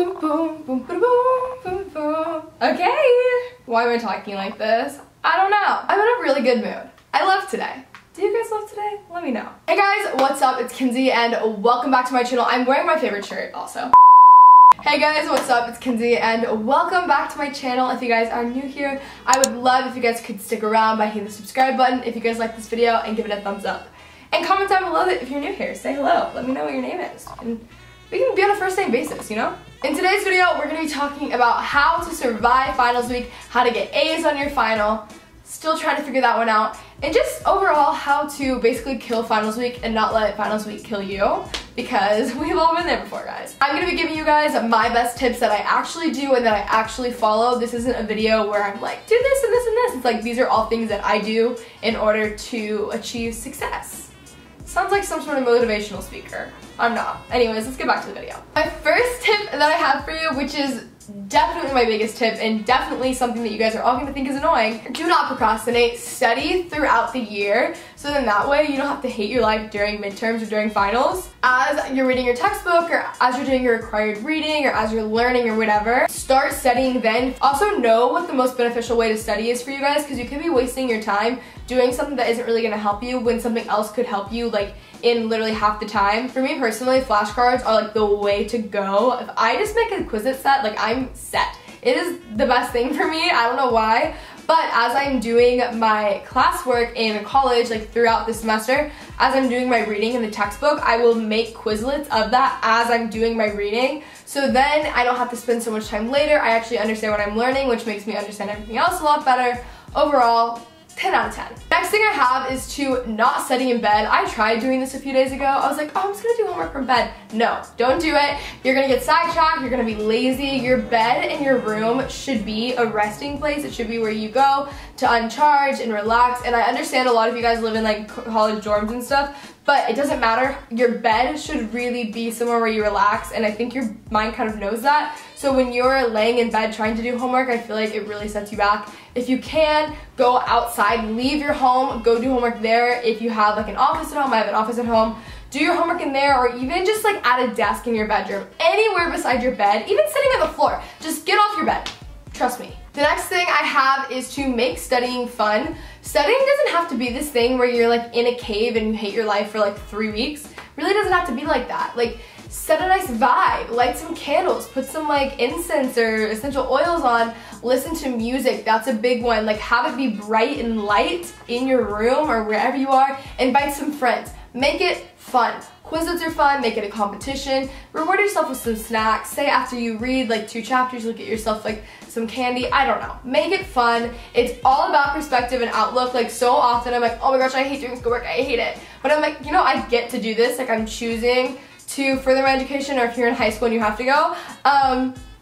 boom, boom, boom, boom, boom, boom. Okay. Why am I talking like this? I don't know. I'm in a really good mood. I love today. Do you guys love today? Let me know. Hey guys, what's up? It's Kenzie and welcome back to my channel. I'm wearing my favorite shirt also. Hey guys, what's up? It's Kenzie and welcome back to my channel. If you guys are new here, I would love if you guys could stick around by hitting the subscribe button if you guys like this video and give it a thumbs up. And comment down below that if you're new here, say hello. Let me know what your name is. And we can be on a first name basis, you know? In today's video, we're gonna be talking about how to survive finals week, how to get A's on your final, still trying to figure that one out, and just overall how to basically kill finals week and not let finals week kill you, because we've all been there before, guys. I'm gonna be giving you guys my best tips that I actually do and that I actually follow. This isn't a video where I'm like, do this and this and this. It's like, these are all things that I do in order to achieve success. Sounds like some sort of motivational speaker. I'm not. Anyways, let's get back to the video. My first tip that I have for you, which is definitely my biggest tip and definitely something that you guys are all gonna think is annoying. Do not procrastinate. Study throughout the year so then that way you don't have to hate your life during midterms or during finals. As you're reading your textbook or as you're doing your required reading or as you're learning or whatever, start studying then. Also know what the most beneficial way to study is for you guys, because you could be wasting your time doing something that isn't really gonna help you when something else could help you like in literally half the time. For me personally, flashcards are like the way to go. If I just make a Quizlet set, like I'm set. It is the best thing for me. I don't know why, but as I'm doing my classwork in college, like throughout the semester, as I'm doing my reading in the textbook, I will make Quizlets of that as I'm doing my reading. So then I don't have to spend so much time later. I actually understand what I'm learning, which makes me understand everything else a lot better. Overall, 10 out of 10. Next thing I have is to not study in bed. I tried doing this a few days ago. I was like, oh, I'm just gonna do homework from bed. No, don't do it. You're gonna get sidetracked, you're gonna be lazy. Your bed in your room should be a resting place. It should be where you go to uncharge and relax. And I understand a lot of you guys live in like college dorms and stuff, but it doesn't matter. Your bed should really be somewhere where you relax, and I think your mind kind of knows that. So when you're laying in bed trying to do homework, I feel like it really sets you back. If you can, go outside, leave your home, go do homework there. If you have like an office at home, I have an office at home, do your homework in there, or even just like at a desk in your bedroom, anywhere beside your bed, even sitting on the floor. Just get off your bed, trust me. The next thing I have is to make studying fun. Studying doesn't have to be this thing where you're like in a cave and you hate your life for like 3 weeks. Really doesn't have to be like that. Like, set a nice vibe, light some candles, put some like incense or essential oils on, listen to music. That's a big one. Like, have it be bright and light in your room or wherever you are. Invite some friends. Make it fun. Quizlets are fun, make it a competition. Reward yourself with some snacks. Say after you read like 2 chapters, you'll get yourself like some candy. I don't know. Make it fun. It's all about perspective and outlook. Like, so often I'm like, oh my gosh, I hate doing schoolwork, I hate it. But I'm like, you know, I get to do this. Like, I'm choosing to further my education, or if you're in high school and you have to go,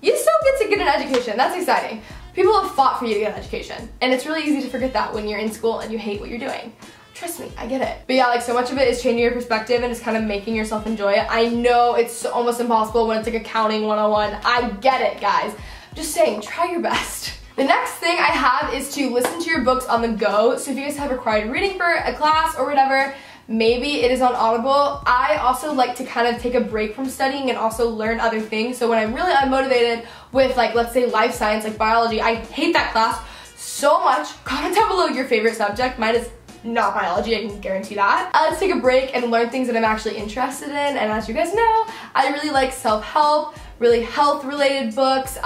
you still get to get an education. That's exciting. People have fought for you to get an education, and it's really easy to forget that when you're in school and you hate what you're doing. Trust me, I get it. But yeah, like, so much of it is changing your perspective and just kind of making yourself enjoy it. I know it's almost impossible when it's like accounting 101. I get it, guys. I'm just saying, try your best. The next thing I have is to listen to your books on the go. So if you guys have required reading for a class or whatever, maybe it is on Audible. I also like to kind of take a break from studying and also learn other things. So when I'm really unmotivated with, like, let's say life science, like biology, I hate that class so much. Comment down below your favorite subject. Mine is not biology, I can guarantee that. Let's take a break and learn things that I'm actually interested in. And as you guys know, I really like self-help, really health-related books,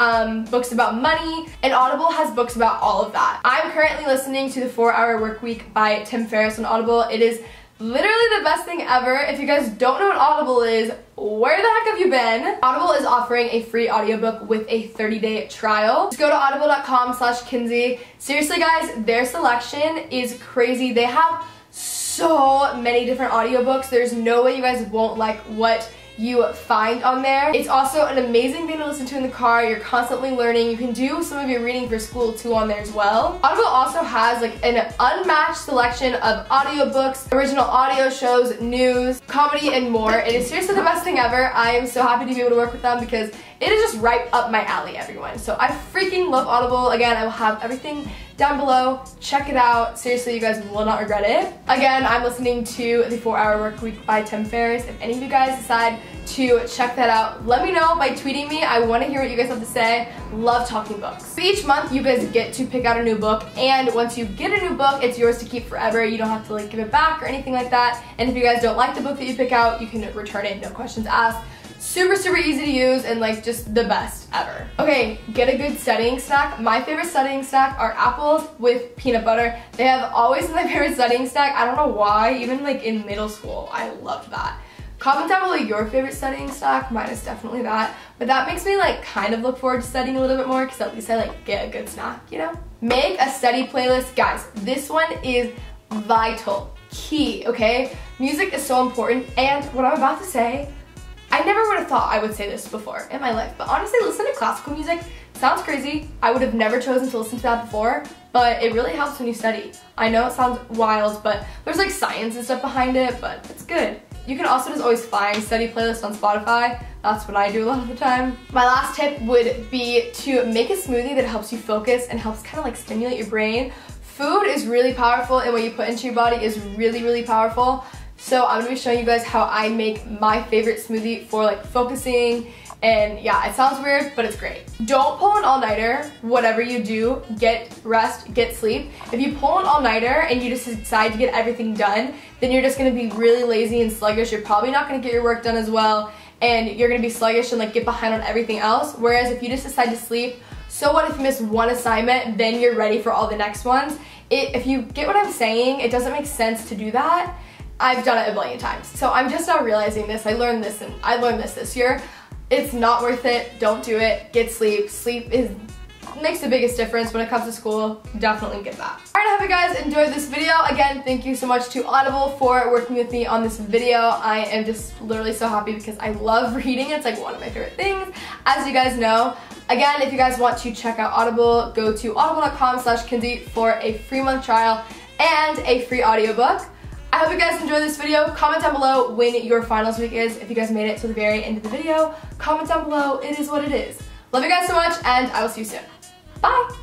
books about money, and Audible has books about all of that. I'm currently listening to The 4-Hour Workweek by Tim Ferriss on Audible. It is literally the best thing ever. If you guys don't know what Audible is, where the heck have you been? Audible is offering a free audiobook with a 30-day trial. Just go to audible.com/Kenzie. Seriously guys, their selection is crazy. They have so many different audiobooks. There's no way you guys won't like what you find on there. It's also an amazing thing to listen to in the car. You're constantly learning. You can do some of your reading for school too on there as well. Audible also has like an unmatched selection of audiobooks, original audio shows, news, comedy, and more. It is seriously the best thing ever. I am so happy to be able to work with them because It is just right up my alley, everyone. So I freaking love Audible. Again, I will have everything down below. Check it out. Seriously, you guys will not regret it. Again, I'm listening to The 4-Hour Workweek by Tim Ferriss. If any of you guys decide to check that out, let me know by tweeting me. I want to hear what you guys have to say. Love talking books. So each month you guys get to pick out a new book, and once you get a new book, it's yours to keep forever. You don't have to like give it back or anything like that. And if you guys don't like the book that you pick out, you can return it, no questions asked. Super, super easy to use and like just the best ever. Okay, get a good studying snack. My favorite studying snack are apples with peanut butter. They have always been my favorite studying snack. I don't know why, even like in middle school, I loved that. Comment down below your favorite studying snack. Mine is definitely that. But that makes me like kind of look forward to studying a little bit more because at least I like get a good snack, you know? Make a study playlist. Guys, this one is vital, key, okay? Music is so important, and what I'm about to say, I never would have thought I would say this before in my life, but honestly, listen to classical music. Sounds crazy. I would have never chosen to listen to that before, but it really helps when you study. I know it sounds wild, but there's like science and stuff behind it, but it's good. You can also just always find study playlists on Spotify. That's what I do a lot of the time. My last tip would be to make a smoothie that helps you focus and helps kind of like stimulate your brain. Food is really powerful, and what you put into your body is really, really powerful. So I'm gonna be showing you guys how I make my favorite smoothie for like focusing, and yeah, it sounds weird, but it's great. Don't pull an all-nighter. Whatever you do, get rest, get sleep. If you pull an all-nighter and you just decide to get everything done, then you're just gonna be really lazy and sluggish. You're probably not gonna get your work done as well, and you're gonna be sluggish and like get behind on everything else. Whereas if you just decide to sleep, so what if you miss one assignment, then you're ready for all the next ones. If you get what I'm saying, it doesn't make sense to do that. I've done it a billion times. So I'm just now realizing this. I learned this, and I learned this year. It's not worth it. Don't do it. Get sleep. Sleep makes the biggest difference when it comes to school. Definitely get that. Alright, I hope you guys enjoyed this video. Again, thank you so much to Audible for working with me on this video. I am just literally so happy because I love reading. It's like one of my favorite things, as you guys know. Again, if you guys want to check out Audible, go to audible.com/Kenzie for a free month trial and a free audiobook. I hope you guys enjoyed this video. Comment down below when your finals week is. If you guys made it to the very end of the video, comment down below. It is what it is. Love you guys so much, and I will see you soon. Bye!